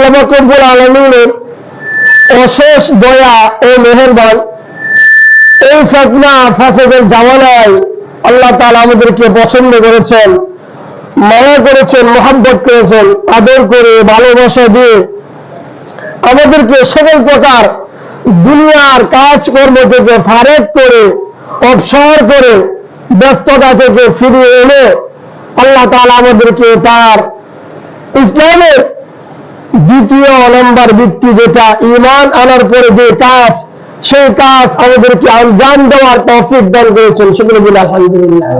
আল্লাহ পাক রব্বুল আলামিনের অশেষ দয়া ও মেহেরবান। এই ফিতনা ফাসাদের জামানায় আল্লাহ তাআলা আমাদেরকে পছন্দ করেছেন, মায়া করেছেন, মহব্বত করেছেন, আদর করে ভালোবাসা দিয়ে আমাদেরকে সকল প্রকার দুনিয়ার কাজকর্ম থেকে ফারেক করে, অবসর করে, ব্যস্ততা থেকে ফিরিয়ে এনে আল্লাহ তাআলা আমাদেরকে তার ইসলামের দ্বিতীয় নম্বর ভিত্তি যেটা ঈমান আনার পরে যে কাজ, সেই কাজ আমাদেরকে আঞ্জাম দেওয়ার তৌফিক দান করেছেন। সেগুলো বলি আলহামদুলিল্লাহ।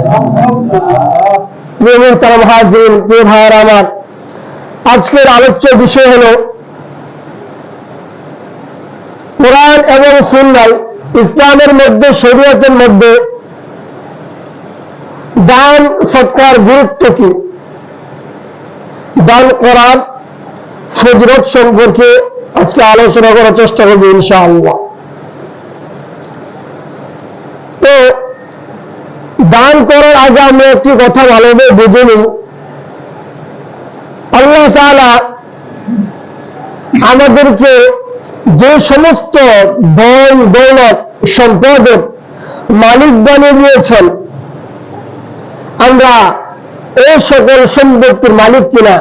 প্রিয় মুহতারাম হাজিরিন, প্রিয় ভাইয়েরা আমার, আজকের আলোচ্য বিষয় হলো কোরআন এবং সুন্নাহ, ইসলামের মধ্যে, শরীয়তের মধ্যে দান সৎকার গুরুত্ব কি, দান করার ফজিলত সম্পর্কে আজকে আলোচনা করার চেষ্টা করব ইনশাআল্লাহ। তো দান করার আগে আমরা একটি কথা ভালোভাবে বুঝে নিই। আল্লাহ তাআলা আমাদেরকে যে সমস্ত ধন দৌলত সম্পদের মালিক বানিয়ে দিয়েছেন, আমরা এই সকল সম্পত্তির মালিক কিনা?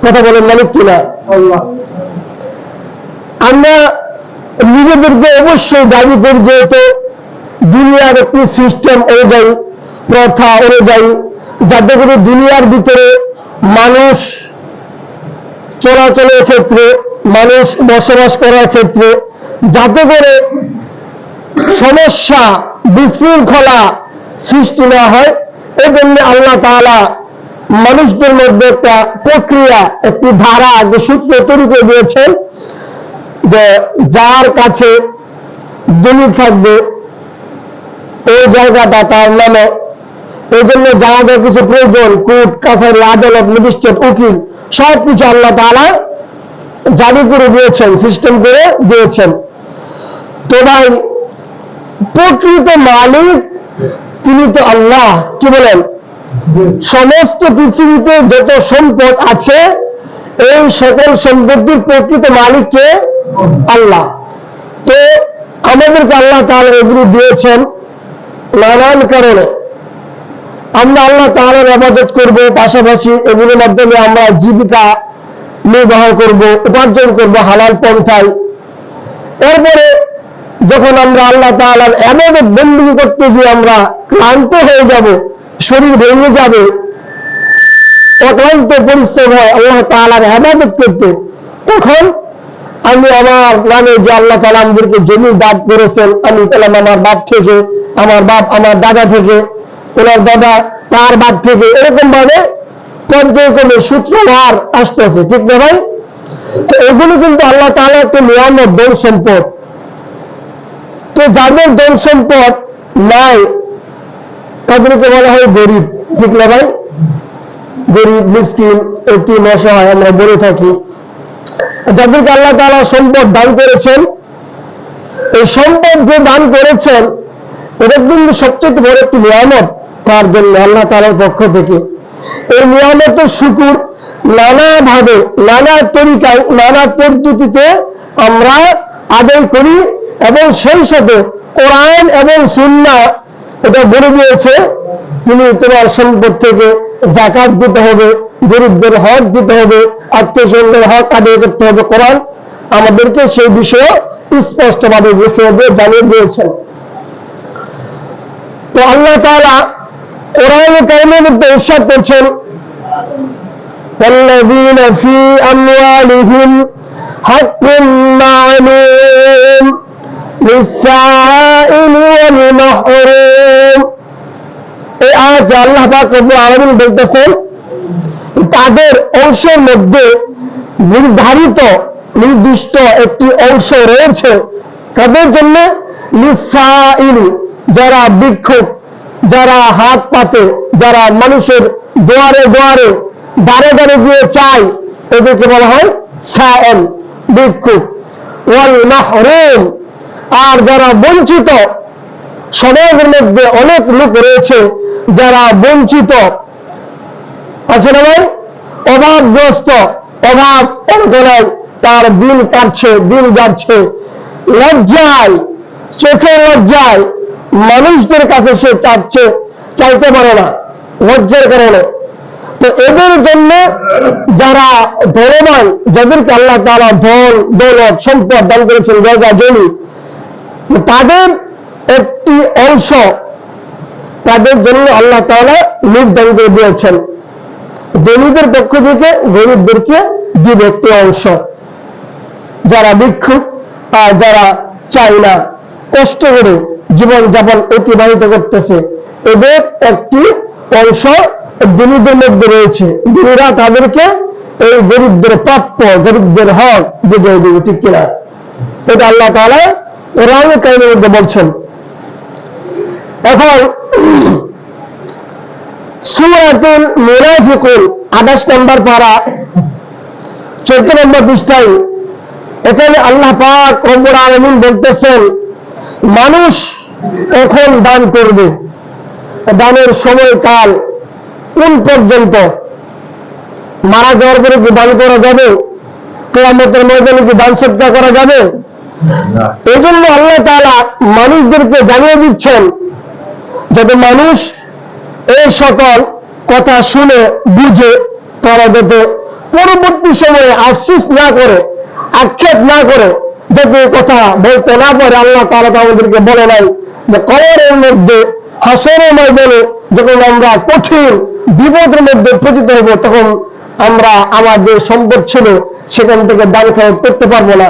কথা বলেন, মালিক কিনা? আল্লাহ। আমরা নিজেদেরকে অবশ্যই দাবি করি, যেহেতু দুনিয়ার একটি সিস্টেম অনুযায়ী, প্রথা অনুযায়ী, যাতে করে দুনিয়ার ভিতরে মানুষ চলাচলের ক্ষেত্রে, মানুষ বসবাস করার ক্ষেত্রে যাতে করে সমস্যা, বিশৃঙ্খলা সৃষ্টি না হয়, এই জন্য আল্লাহ তাআলা মানুষদের মধ্যে একটা প্রক্রিয়া, একটি ধারা, যে সূত্র তৈরি করে দিয়েছেন যে যার কাছে জমি থাকবে ওই জায়গাটা তার নামে। এই জন্য যা যা কিছু প্রয়োজন, কোর্ট কাছারি, আদালত, ম্যাজিস্ট্রেট, উকিল, সবকিছু আল্লাহ তাআলা জারি করে দিয়েছেন, সিস্টেম করে দিয়েছেন। তো ভাই, প্রকৃত মালিক তিনি তো আল্লাহ। কি বলেন? সমস্ত পৃথিবীতে যত সম্পদ আছে, এই সকল সম্পত্তির প্রকৃত মালিক কে? আল্লাহ। তো আমাদেরকে আল্লাহ তাআলা এগুলো দিয়েছেন নানান কারণে। আমরা আল্লাহ তাআলার ইবাদত করব, পাশাপাশি এগুলোর মাধ্যমে আমরা জীবিকা নির্বাহ করব, উপার্জন করব হালাল পন্থায়। এরপরে যখন আমরা আল্লাহ তাআলার ইবাদত বندگی করতে গিয়ে আমরা ক্লান্ত হয়ে যাব, শরীর ভেঙে যাবে, অক্লান্ত পরিশ্রম হয় আল্লাহ তাআলার ইবাদত করতে, তখন আমি আমার নামে যে আল্লাহ তাআলা আমাদেরকে জমি দান করেছেন, আমি পেলাম আমার বাপ থেকে, আমার বাপ আমার দাদা থেকে, ওনার দাদা তার বাপ থেকে, এরকম ভাবে পর্যায়ক্রমে সূত্রধার আসতেছে, ঠিক না ভাই? তো এগুলো কিন্তু আল্লাহ তাআলা একটা নিয়ামত, ধন সম্পদ। তো যাদের ধন সম্পদ নাই তাদেরকে বলা হয় গরিব, ঠিক না ভাই? গরিব, মিসকিন, এতিম, অসহায় আমরা বলে থাকি। যাদেরকে আল্লাহ তাআলা সম্পদ দান করেছেন, এই সম্পদ যে দান করেছেন এটা কিন্তু সবচেয়ে বড় একটি নিয়ামত তার জন্য আল্লাহ তাআলার পক্ষ থেকে। এই নিয়ামতের শুকর নানাভাবে, নানা তরিকায়, নানা পদ্ধতিতে আমরা আদায় করি, এবং সেই সাথে কোরআন এবং সুন্নাহ এটা বলে দিয়েছে তুমি তোমার সম্পদ থেকে যাকাত দিতে হবে, গরিবদের হক দিতে হবে, আত্মীয়স্বজনদের হক আদায় করতে হবে। কোরআন আমাদেরকে সেই বিষয়ে স্পষ্টভাবে জানিয়ে দিয়েছেন। তো আল্লাহ তাআলা কোরআন কারীমের মধ্যে ইরশাদ করছেন, والذين في أموالهم حق معلوم للسائل والمحروم। এই আয়াতে আল্লাহ পাক রব্বুল আলামিন বলতেছেন তাদের অংশের মধ্যে নির্ধারিত, নির্দিষ্ট একটি অংশ রয়েছে তাদের জন্য, লিসাইল, যারা ভিক্ষুক, যারা হাত পাতে, যারা মানুষের দুয়ারে দুয়ারে, দাঁড়ে দাঁড়ে গিয়ে চায়, এদেরকে বলা হয় সাইল, ভিক্ষুক। ওয়াল মাহরুম, আর যারা বঞ্চিত, সমাজের মধ্যে অনেক লোক রয়েছে যারা বঞ্চিত আছে না ভাই, অভাবগ্রস্ত, অভাব অনটনায় তার দিন কাটছে, দিন যাচ্ছে, লজ্জায়, চোখের লজ্জায় মানুষদের কাছে সে চাইতে পারে না, লজ্জার কারণে। তো এদের জন্য যারা ধনবান, যাদেরকে আল্লাহ তাআলা ধন দৌলত সম্পদ দান করেছেন, জায়গা জমি, তাদের একটি অংশ তাদের জন্য আল্লাহ তাআলা নির্ধারণ করে দিয়েছেন। ধনীদের পক্ষ থেকে গরিবদেরকে দিবে একটি অংশ। যারা ভিক্ষুক আর যারা চায় না, কষ্ট করে জীবন যাপন অতিবাহিত করতেছে, এদের একটি অংশ ধনীদের মধ্যে রয়েছে। ধনীরা তাদেরকে এই গরিবদের প্রাপ্য, গরিবদের হক বুঝিয়ে দেবে, ঠিক কিনা? এটা আল্লাহ তাআলা কোরআনুল কারীমের মধ্যে বলছেন। এখন সূরাতুল মুনাফিকুন 28 নম্বর পারা 14 নম্বর পৃষ্ঠায় এখানে আল্লাহ পাক রব্বুল আলামিন বলতেছেন, মানুষ এখন দান করবে, দানের সময়কাল কোন পর্যন্ত? মারা যাওয়ার পরে কি দান করা যাবে? কিয়ামতের ময়দানে কি দান সদকা করা যাবে? এই জন্য আল্লাহ তাআলা মানুষদেরকে জানিয়ে দিচ্ছেন, যাতে মানুষ এই সকল কথা শুনে বুঝে তারা যাতে পরবর্তী সময়ে আফসোস না করে, আক্ষেপ না করে, যাতে কথা বলতে না পারে। আল্লাহ তাআলা আমাদেরকে বলে নাই যে কবরের মধ্যে, হাসরের ময়দানে যখন আমরা কঠিন বিপদের মধ্যে পতিত হব, তখন আমরা আমার যে সম্পদ ছিল সেখান থেকে দান খরচ করতে পারবো না।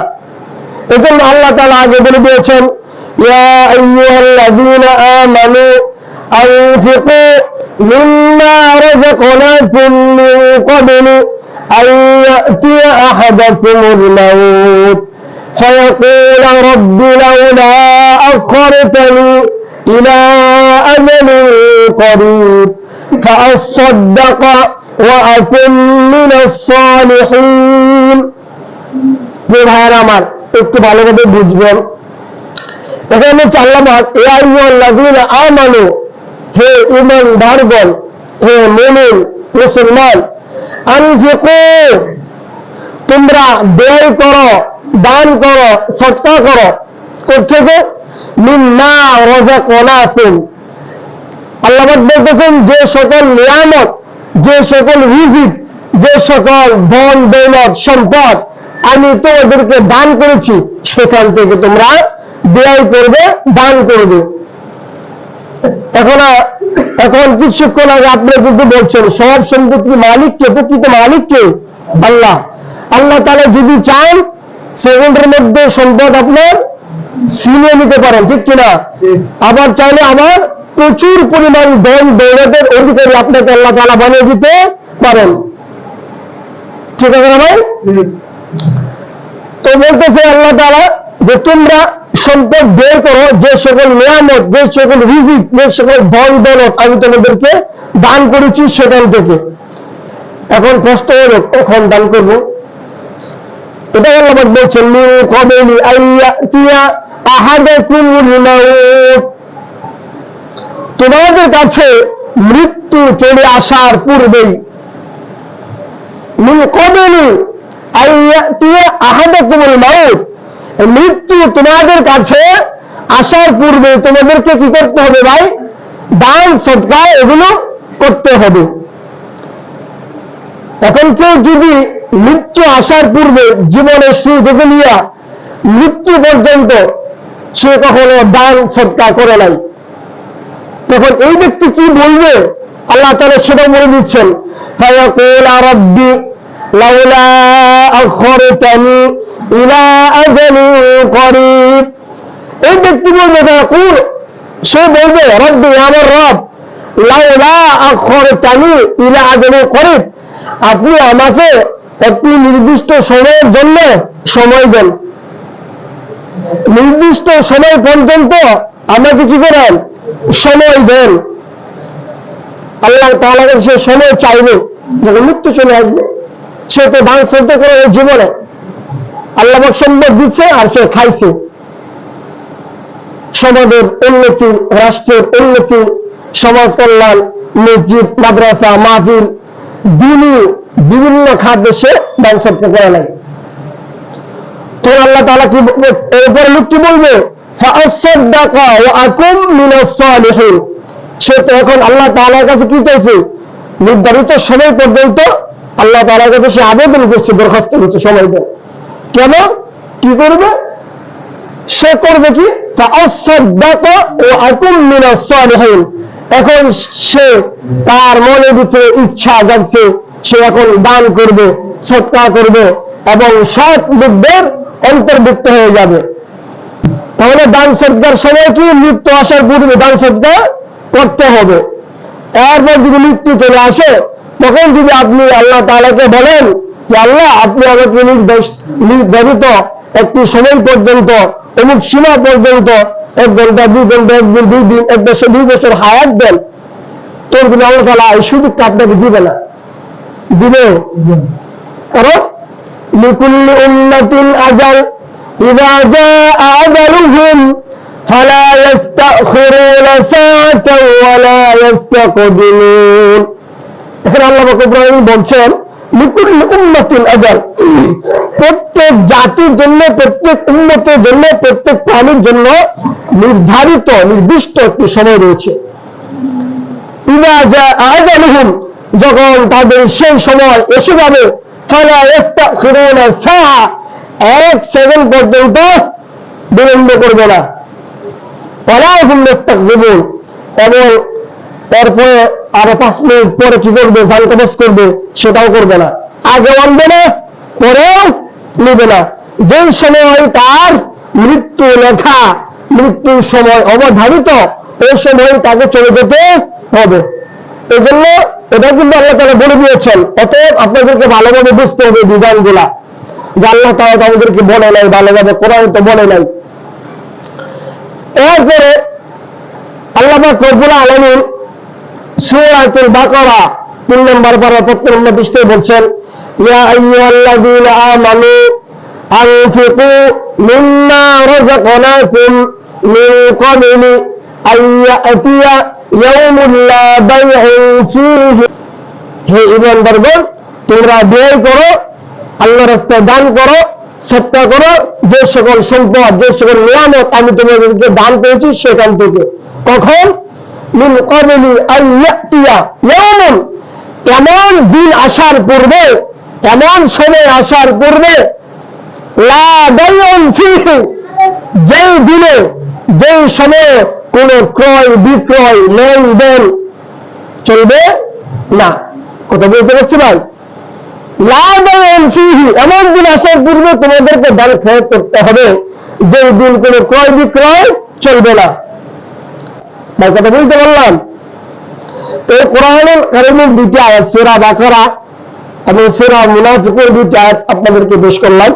এজন্য আল্লাহ তাআলা আগে বলে দিয়েছেন, ইয়া আইয়ুহাল্লাযীনা আমানু আনফিকু মিম্মা রাযাকনাকুম মিন ক্বাবলি আন ইয়াতিয়া আহাদাকুমুল মাউত ফায়াকুলা রাব্বি লাউলা আখখারতানি ইলা আজালিন করিব ফাআসাদ্দাকা ওয়া আকুন মিনাস সালিহিন। প্রিয় ভাইরা আমার, একটু ভালোভাবে বুঝবেন। এখানে আল্লাহ পাক ইয়া আইয়ুহাল্লাযীনা আমানু, হে ঈমানদারগণ, হে মুমিন মুসলমান, আনফিকু, তোমরা ব্যয় করো, দান করো, সদকা করো। কোথেকে? মিম্মা রাযাকনাকুম। আল্লাহ পাক বলতেছেন, যে সকল নিয়ামত, যে সকল রিজিক, যে সকল ধন দৌলত সম্পদ আমি তোমাদেরকে দান করেছি, সেখান থেকে তোমরা ব্যয় করবে, দান করবে। এখন কিছুক্ষণ আগে আপনি কিন্তু বলছেন সব সম্পত্তির মালিককে, প্রকৃত মালিককে আল্লাহ। আল্লাহ তাআলা যদি চান সেকেন্ডের মধ্যে সম্পদ আপনার ছিনিয়ে নিতে পারেন, ঠিক কিনা? আবার চাইলে আবার প্রচুর পরিমাণ ধন দৌলতের অধিকারী আপনাকে আল্লাহ তাআলা বানিয়ে দিতে পারেন, ঠিক আছে না ভাই? তো বলতেছে আল্লাহ তাআলা যে তোমরা সম্পদ বের করো, যে সকল নিয়ামত, যে সকল রিজিক, যে সকল ধন দৌলত আমি তোমাদেরকে দান করেছি সেখান থেকে। এখন প্রশ্ন হলো, কখন দান করব? এটা আল্লাহ পাক বলছেন, মিন ক্বাবলি আইয়াতিয়া আহাদাকুমুল মাউত, তোমাদের কাছে মৃত্যু চলে আসার পূর্বেই। মিন ক্বাবলি আইয়াতিয়া আহাদাকুমুল মাউত, মৃত্যু তোমাদের কাছে আসার পূর্বে তোমাদেরকে কি করতে হবে ভাই? দান সদকা এগুলো করতে হবে। এখন কেউ যদি মৃত্যু আসার পূর্বে জীবনের শুরু থেকে নিয়ে মৃত্যু পর্যন্ত সে কখনো দান সদকা করে নাই, তখন এই ব্যক্তি কি বলবে? আল্লাহ তাআলা সেটা বলে দিচ্ছেন, ফায়াকুলা রাব্বি লাউলা আখখারতানি ইলা আজালিন করিব। এই ব্যক্তি বলবে, সে বলবে, রব্বি, আমার রব, লাউলা আখখারতানি ইলা আজালিন করিব, আপনি আমাকে একটি নির্দিষ্ট সময়ের জন্য সময় দেন, নির্দিষ্ট সময় পর্যন্ত আমাকে কি করেন? সময় দেন। আল্লাহ তাআলার কাছে সে সময় চাইবে, যখন মৃত্যু চলে আসবে। সে তো দান সদকা করে জীবনে আল্লাহ পাক সম্পদ দিচ্ছে আর সে খাইছে। সমাজের উন্নতি, রাষ্ট্রের উন্নতি, সমাজ কল্যাণ, মসজিদ, মাদ্রাসা, মাহফিল, দ্বীনি বিভিন্ন খাতে সে দান সদকা করে নাই। তখন আল্লাহ তাআলা কি এরপরে লোক কি বলবে, ফাআসাদদাকা ওয়া আকুম মিনাস সালিহিন। সে তো এখন আল্লাহ তাআলার কাছে কি চাইছে, নির্ধারিত সময় পর্যন্ত আল্লাহ তাআলার কাছে সে আবেদন করছে, দরখাস্ত করছে, সময় দেন। কেন, কি করবে, সে করবে কি, ফাআসাদদাকা ওয়া আকুম মিনাস সালিহিন। এখন সে তার মনের ভিতরে ইচ্ছা জাগছে, সে এখন দান করবে, সদকা করবে এবং সৎ লোকদের অন্তর্ভুক্ত হয়ে যাবে। তাহলে দান সদকার সময় কি, মৃত্যু আসার পূর্বে দান সদকা করতে হবে। এরপর যদি মৃত্যু চলে আসে, তখন যদি আপনি আল্লাহ তাআলাকে বলেন যে আল্লাহ আপনি আমাকে নির্ধারিত একটি সময় পর্যন্ত, অমুক সীমা পর্যন্ত, 1 ঘন্টা 2 ঘন্টা, 1 দিন 2 দিন, 1 বছর 2 বছর হায়াত দেন, তোর কিন্তু আল্লাহ তাআলা এই সুযোগটা আপনাকে দিবে না, দিবে। কারণ লিকুল্লি উম্মাতিন আজাল ইযা জাআ আজালুহুম ফালা ইস্তাখিরুনা সাআতান ওয়া লা ইস্তাকদিমুন। এখানে আল্লাহ পাক বলছেন লিকুল্লি উম্মাতিন আজাল, প্রত্যেক জাতির জন্য, প্রত্যেক উম্মতের জন্য, প্রত্যেক প্রাণীর জন্য নির্ধারিত নির্দিষ্ট একটি সময় রয়েছে। ইযা জাআ আজালুহুম, যখন তাদের সেই সময় এসে যাবে, ফালা ইস্তাখিরুনা সাআ, 1 সেকেন্ড পর্যন্ত বিলম্ব করবে না, ওয়ালা হুম ইস্তাকদিমুন, এবং তারপরে আরো 5 মিনিট পরে কি করবে, জান কবজ করবে, সেটাও করবে না। আগে আনবে না, পরেও নেবে না। যে সময় তার মৃত্যু লেখা, মৃত্যুর সময় অবধারিত, ওই সময় তাকে চলে যেতে হবে। এই জন্য এটা কিন্তু আল্লাহ তাআলা বলে দিয়েছেন। অতএব আপনাদেরকে ভালোভাবে বুঝতে হবে বিধানগুলা, যে আল্লাহ তাআলা আমাদেরকে বলে নাই, ভালোভাবে কোরআনে তো বলে নাই। এরপরে আল্লাহ পাক রব্বুল আলামিন সূরাতুল বাকারা 3 নম্বর পারা 75 নম্বর পৃষ্ঠায় বলছেন, ইয়া আইয়ুহাল্লাযীনা আমানু আনফিকু মিম্মা রাযাকনাকুম মিন ক্বাবলি আইয়াতিয়া ইয়াউমুন লা বাইউন ফীহি। হে ঈমানদারগণ, তোমরা ব্যয় করো, আল্লাহর রাস্তায় দান করো, সদকা করো, যে সকল সম্পদ, যে সকল নিয়ামত আমি তোমাদেরকে দান করেছি সেখান থেকে। কখন, মিন ক্বাবলি আইয়াতিয়া ইয়াউমুন, এমন দিন আসার পূর্বে, এমন সময় আসার পূর্বে, লা বাইউন ফীহি, যেই দিনে, যেই সময়ে কোন ক্রয় বিক্রয় লেনদেন চলবে না। কথা বলতে পারছি ভাই? লা বাইউন ফীহি, এমন দিন আসার পূর্বে তোমাদেরকে দান খরচ করতে হবে, যেই দিন কোন ক্রয় বিক্রয় চলবে না। ভাই কথা বলতে পারলাম? তো কোরআনুল কারীমের 2টি আয়াত, সূরা বাকারা এবং সূরা মুনাফিকুর 2টি আয়াত আপনাদেরকে পেশ করলাম।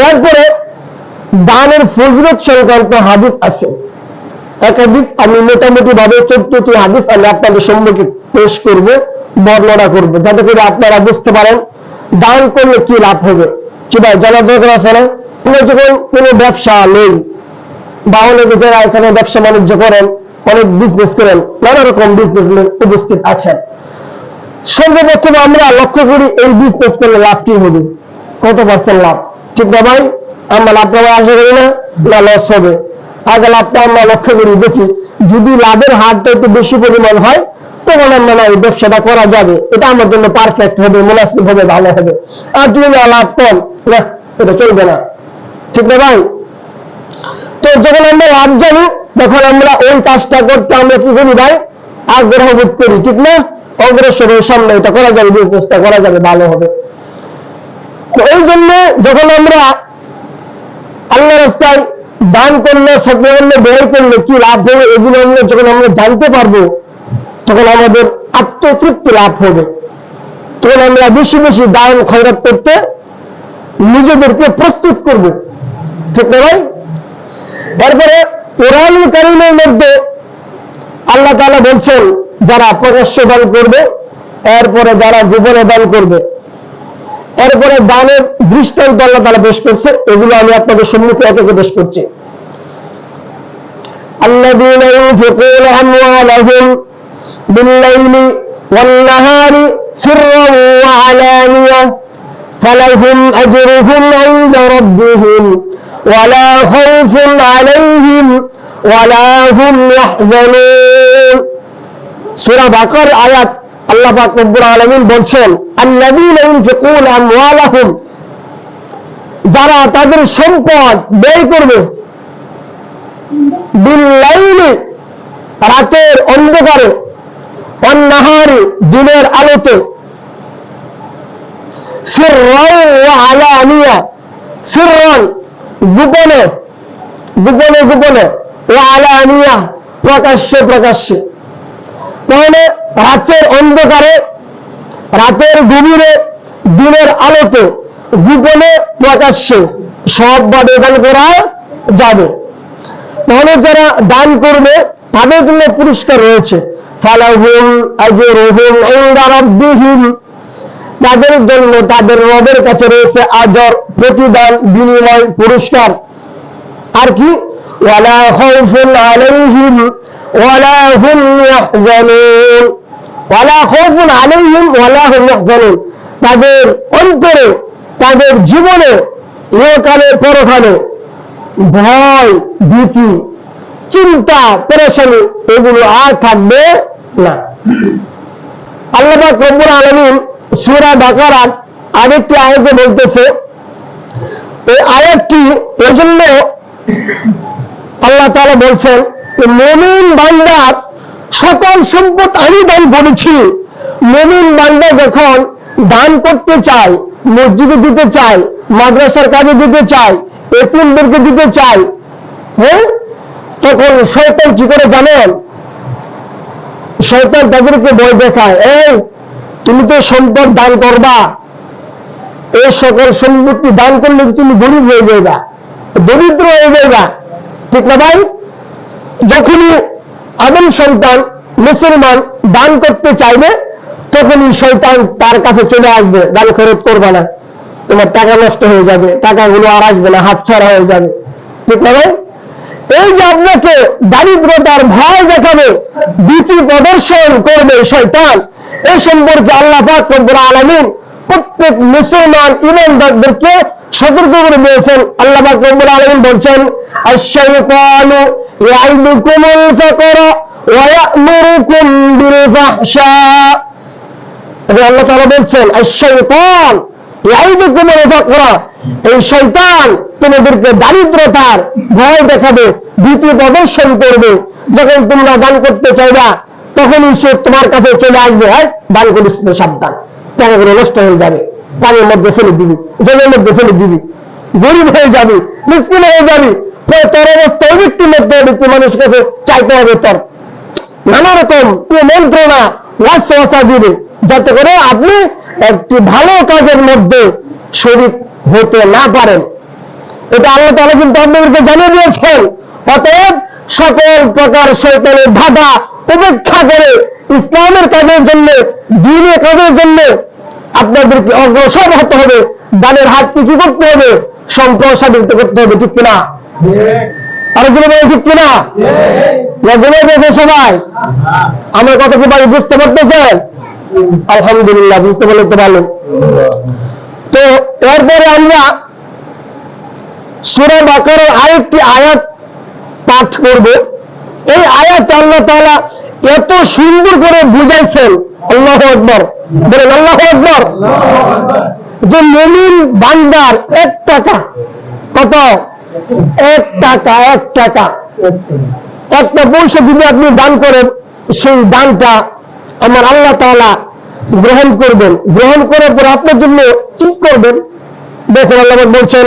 এরপরে দানের ফজিলত সংক্রান্ত হাদিস আছে একাধিক। আমি মোটামুটি ভাবে 14টি হাদিস আমি আপনাদের সম্মুখে পেশ করব, বর্ণনা করব, যাতে করে আপনারা বুঝতে পারেন দান করলে কি লাভ হবে। কি ভাই জানার দরকার আছে না? যখন কোনো ব্যবসা নেই, বা অনেকে যারা এখানে ব্যবসা বাণিজ্য করেন, অনেক বিজনেস করেন, নানা রকম বিজনেসম্যান উপস্থিত আছেন, সর্বপ্রথম আমরা লক্ষ্য করি এই বিজনেস করলে লাভ কি হবে, কত পার্সেন্ট লাভ, ঠিক না ভাই? আমরা লাভ পাওয়ার আশা করি না, না লস হবে। আগে লাভটা আমরা লক্ষ্য করি, দেখি যদি লাভের হারটা একটু বেশি পরিমাণ হয়, তখন আমরা না এই ব্যবসাটা করা যাবে, এটা আমার জন্য পারফেক্ট হবে, মুনাসিব হবে, ভালো হবে। আর যদি না লাভ কম, না এটা চলবে না, ঠিক না ভাই? তো যখন আমরা লাভ জানি, তখন আমরা ওই কাজটা করতে আমরা কি করি ভাই, আগ্রহ বোধ করি, ঠিক না? অগ্রসরের সামনে এটা করা যাবে, বিজনেসটা করা যাবে, ভালো হবে। তো এই জন্য যখন আমরা আল্লাহর রাস্তায় দান করলে, সদকা করলে, ব্যয় করলে কি লাভ হবে, এগুলো আমরা যখন আমরা জানতে পারবো, তখন আমাদের আত্মতৃপ্তি লাভ হবে। তখন আমরা বেশি বেশি দান খয়রাত করতে নিজেদেরকে প্রস্তুত করব, ঠিক না ভাই? এরপরে কোরআনুল কারীমের মধ্যে আল্লাহ তাআলা বলছেন, যারা প্রকাশ্য দান করবে, এরপরে যারা গোপনে দান করবে, এরপরে দানের দৃষ্টান্ত আল্লাহ তাআলা পেশ করছে। এগুলো আমি আপনাদের সম্মুখে একে একে পেশ করছি। আল্লাযীনা ইউনফিকুনা আমওয়ালাহুম বিল-লাইলি ওয়ান-নাহারি সিররান ওয়া আলানিয়া ফালাহুম আজরুহুম ইনদা রাব্বিহিম ওয়ালা খাউফুন আলাইহিম ওয়ালা হুম ইয়াহজানুন। সূরা বাকার আয়াত আল্লাহ পাক রব্বুল আলামিন বলছেন, আল্লাযীনা ইউনফিকুনা আমওয়ালাহুম, যারা তাদের সম্পদ ব্যয় করবে, বিল-লাইলি, রাতের অন্ধকারে, ওয়ান-নাহারি, দিনের আলোতে, সিররান ওয়া আলানিয়া, সিররান গোপনে গোপনে গোপনে, ওয়া আলানিয়া প্রকাশ্যে প্রকাশ্যে। তাহলে রাতের অন্ধকারে, রাতের গভীরে, দিনের আলোতে, গোপনে প্রকাশ্যে সবভাবে দান করা যাবে। তাহলে যারা দান করবে তাদের জন্য পুরস্কার রয়েছে, ফালাহুম আজরুহুম ইনদা রাব্বিহিম, তাদের জন্য তাদের রবের কাছে রয়েছে আজর, প্রতিদান, বিনিময়, পুরস্কার। আর কি, ওয়ালা খাউফুন আলাইহিম ওয়ালা হুম ইয়াহজানুন, ওয়ালা খাউফুন আলাইহিম ওয়ালা হুম ইয়াহজানুন, তাদের অন্তরে, তাদের জীবনে, ইহকালে পরকালে ভয়, ভীতি, চিন্তা, পেরেশানি এগুলো আর থাকবে না। আল্লাহ পাক রব্বুল আলামিন সূরা বাকারার আরেকটি আয়াতে বলতেছে, এই আয়াতটি এজন্য আল্লাহ তাআলা বলছেন, মুমিন বান্দার সকল সম্পদ আমি দান করেছি। মুমিন বান্দা যখন দান করতে চায়, মসজিদে দিতে চায়, মাদ্রাসার কাজে দিতে চায়, এতিমদেরকে দিতে চায়, হ্যাঁ, তখন শয়তান কি করে জানেন? শয়তান তাদেরকে ভয় দেখায়, এই তুমি তো সম্পদ দান করবা, এই সকল সম্পত্তি দান করলে তুমি গরিব হয়ে যাইবা, দরিদ্র হয়ে যাইবা, ঠিক না ভাই? যখনই আদম সন্তান মুসলমান দান করতে চাইবে, তখনই শয়তান তার কাছে চলে আসবে, দান খরচ করবা না, তোমার টাকা নষ্ট হয়ে যাবে, টাকাগুলো আর আসবে না, হাতছাড়া হয়ে যাবে, ঠিক না ভাই? এই যে আপনাকে দারিদ্রতার ভয় দেখাবে, ভীতি প্রদর্শন করবে শয়তান, এই সম্পর্কে আল্লাহ পাক রব্বুল আলামিন প্রত্যেক মুসলমান ঈমানদারদেরকে সতর্ক করে দিয়েছেন। আল্লাহ পাক রব্বুল আলামিন বলছেন, আশ-শাইতানু ইয়াইদুকুমুল ফাকরা ওয়া ইয়া'মুরুকুম বিল ফাহশা। আল্লাহ তাআলা বলছেন, আশ-শাইতান ইয়াইদুকুমুল ফাকরা, এই শয়তান তোমাদেরকে দারিদ্রতার ভয় দেখাবে, ভীতি প্রদর্শন করবে। যখন তোমরা দান করতে চাইবা, তখনই সে তোমার কাছে চলে আসবে, হ্যাঁ দান করিস না, সাবধান, টাকাগুলো নষ্ট হয়ে যাবে, পানির মধ্যে ফেলে দিবি, জলের মধ্যে ফেলে দিবি, গরিব হয়ে যাবি, মিসকিন হয়ে যাবি, তোর অবস্থা ওই ব্যক্তির মধ্যে, ব্যক্তি মানুষের কাছে চাইতে হবে, তোর নানা রকম মন্ত্রণা ওয়াসওয়াসা দিবে, যাতে করে আপনি একটি ভালো কাজের মধ্যে শরীক হতে না পারেন। এটা আল্লাহ তাআলা কিন্তু আপনাদেরকে জানিয়ে দিয়েছেন। অতএব সকল প্রকার শয়তানের বাধা উপেক্ষা করে ইসলামের কাজের জন্য, দ্বীনের কাজের জন্য আপনাদেরকে অগ্রসর হতে হবে। দানের হাতটি কি করতে হবে? সম্প্রসারিত করতে হবে, ঠিক কিনা? আরো জন্য বলে ঠিক কিনা? ঘুমিয়ে সবাই আমার কথা কি ভাই বুঝতে পারতেছেন? আলহামদুলিল্লাহ, বুঝতে পারলে তো ভালো। তো এরপরে আমরা সূরা বাকারার আরেকটি আয়াত পাঠ করব। এই আয়াত আল্লাহ তাআলা এত সুন্দর করে বুঝাইছেন, আল্লাহু আকবার বলেন, আল্লাহু আকবার, যে মুমিন বান্দার 1 টাকা, কত? 1 টাকা, 1 টাকা, একটা পয়সা যদি আপনি দান করেন, সেই দানটা আমার আল্লাহ তাআলা গ্রহণ করবেন। গ্রহণ করার পর আপনার জন্য কি করবেন দেখুন, আল্লাহ বলছেন,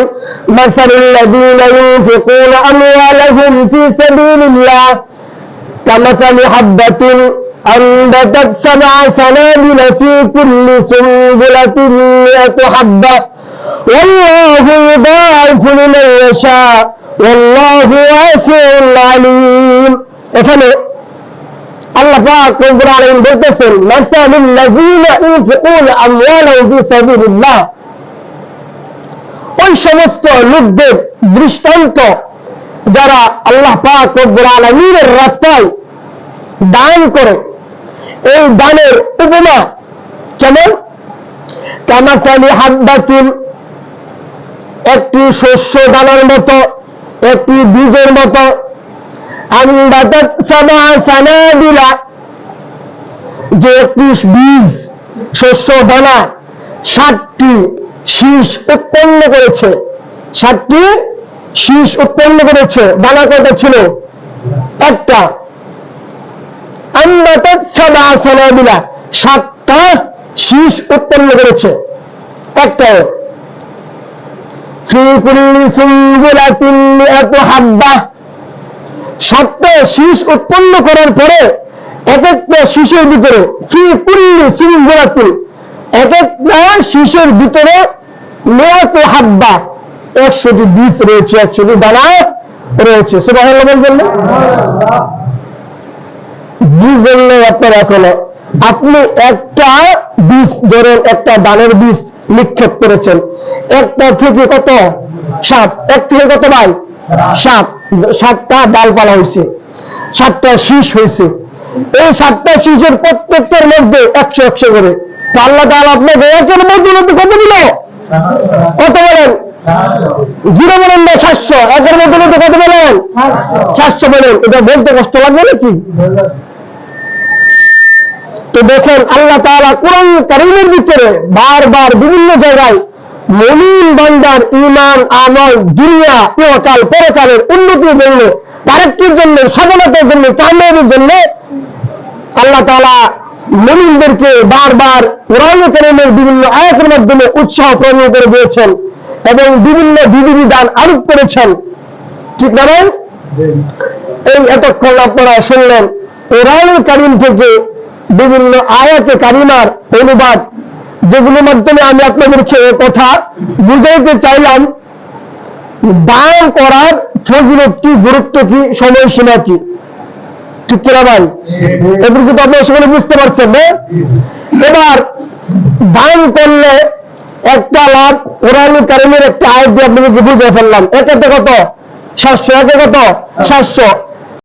মাসালুল্লাযীনা ইউনফিকুনা আমওয়ালাহুম ফী সাবিলিল্লাহ কামাসালি হাববাতিন আনবাতাত সাবআ সানাবিলা ফী কুল্লি সুনবুলাতিন মিআতু হাব্বা ওয়াল্লাহু ইউদাইফু লিমান ইয়াশা ওয়াল্লাহু ওয়াসিউন আলীম। এখানে আল্লাহ পাক রব্বুল আলামিন বলতেছেন, মাসালুল্লাযীনা ইউনফিকুনা আমওয়ালাহুম ফী সাবিলিল্লাহ, ওই সমস্ত লোকদের দৃষ্টান্ত যারা আল্লাহ পাক রব্বুল আলামিনের রাস্তায় দান করে। এই দানের উপমা কেমন? কামাসালি হাব্বাতিন, একটি শস্য দানার মতো, একটি বীজের মতো, আনবাতাত সাবআ সানাবিলা, যে একটি বীজ শস্য দানা 7টি শীষ উৎপন্ন করেছে। 7টি শীষ উৎপন্ন করেছে। দানা কয়টা ছিল? একটা। আনবাতাত সাবআ সানাবিলা, 7টা শীষ উৎপন্ন করেছে একটা। ফি কুল্লি সুনবুলাতিন মিআতু হাব্বা, 7টা শীষ উৎপন্ন করার পরে এক একটা শীষের ভিতরে, ফি কুল্লি সুনবুলাতিন, এক একটা শীষের ভিতরে মিআতু হাব্বা, 100টি বীজ রয়েছে, 100টি দানা রয়েছে। সুবহানাল্লাহ বলবেন না? বীজ জন্য আপনার এখনো, আপনি একটা বীজ, ধরেন একটা ধানের বীজ নিক্ষেপ করেছেন, একটা থেকে কত? 7, এক থেকে কত ভাই? 7, 7টা ডালপালা হয়েছে, 7টা শীষ হয়েছে। এই 7টা শীষের প্রত্যেকটার মধ্যে 100 করে। তো আল্লাহ তাআলা আপনাকে একের মধ্যে কত দিল? কত বলেন? 0 বলেন না 700, একের মধ্যে কত বলেন? 700 বলেন। এটা বলতে কষ্ট লাগবে নাকি? তো দেখেন আল্লাহ তাআলা কোরআন কারীমের ভিতরে বারবার বিভিন্ন জায়গায় মুমিন বান্দার ঈমান, আমল, দুনিয়া, ইহকাল, পরকালের উন্নতির জন্য, তারাক্কির জন্য, সফলতার জন্য, কামিয়াবির জন্য আল্লাহ তাআলা মুমিনদেরকে বারবার কোরআন কারীমের বিভিন্ন আয়াতের মাধ্যমে উৎসাহ প্রদান করে দিয়েছেন এবং বিভিন্ন বিধিবিধান আরোপ করেছেন। ঠিক না ভাই? এই এতক্ষণ আপনারা শুনলেন কোরআন কারীম থেকে বিভিন্ন আয়াতে কারিমার অনুবাদ, যেগুলোর মাধ্যমে আমি আপনাদেরকে কথা বুঝাইতে চাইলাম দান করার ফজিলত কি, গুরুত্ব কি, সময়সীমা কি। ঠিক কিনা ভাই? এগুলো তো আপনারা সকলে বুঝতে পারছেন না? এবার দান করলে একটা লাভ, কোরআন কারীমের একটা আয়াত দিয়ে আপনাদেরকে বুঝিয়ে ফেললাম। একেতে কত? 700, একে কত? 700।